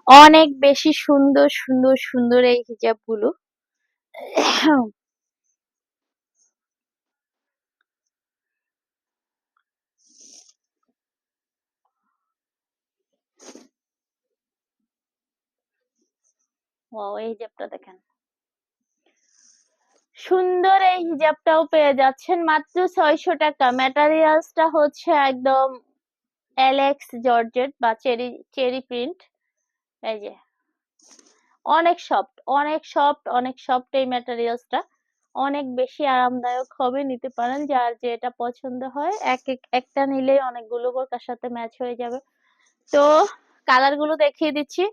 অনেক বেশি সুন্দর সুন্দর সুন্দর এই হিজাবগুলো। ওয়াও, এই হিজাবটা দেখেন। সুন্দর এই হিজাবটাও পেয়ে যাচ্ছেন মাত্র 600 টাকা। ম্যাটেরিয়ালসটা হচ্ছে একদম অ্যালেক্স জর্জেট বা চেরি চেরি প্রিন্ট। এই যে অনেক সফট, অনেক সফট, অনেক সফট এই ম্যাটেরিয়ালসটা। অনেক বেশি আরামদায়ক হবে, নিতে পারেন। যার যেটা পছন্দ হয় একটা নিলেই অনেকগুলো বোরকার সাথে ম্যাচ হয়ে যাবে। তো কালার গুলো দেখিয়ে দিচ্ছি।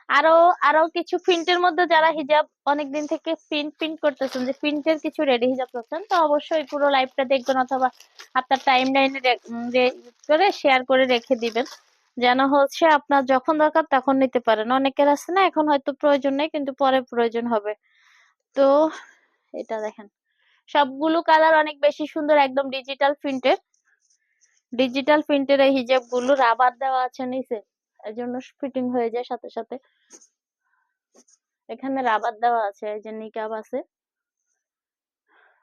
আরো আরো কিছু প্রিন্টের মধ্যে যারা হিজাব অনেকদিন থেকে প্রিন্ট করতেছেন, যে প্রিন্টের কিছু রেডি হিজাব করছেন, তো অবশ্যই পুরো লাইভটা দেখবেন অথবা আপনার টাইম লাইনে করে শেয়ার করে রেখে দিবেন, যেন হচ্ছে আপনার যখন দরকার তখন নিতে পারেন। অনেকের আছে না এখন হয়তো প্রয়োজন নেই কিন্তু পরে প্রয়োজন হবে। তো এটা দেখেন, সবগুলো কালার অনেক বেশি সুন্দর, একদম ডিজিটাল প্রিন্টের এই হিজাব গুলো রাবার দেওয়া আছে নিচে, এর জন্য ফিটিং হয়ে যায় সাথে সাথে। এখানে রাবার দেওয়া আছে, এই যে নিকাব আছে।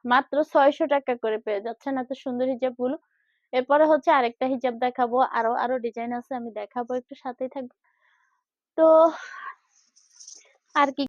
মাত্র 600 টাকা করে পেয়ে যাচ্ছেন এত সুন্দর হিজাব গুলো। এরপরে হচ্ছে আরেকটা হিজাব দেখাবো, আরো আরো ডিজাইন আছে, আমি দেখাবো, একটু সাথেই থাকবে। তো আর কি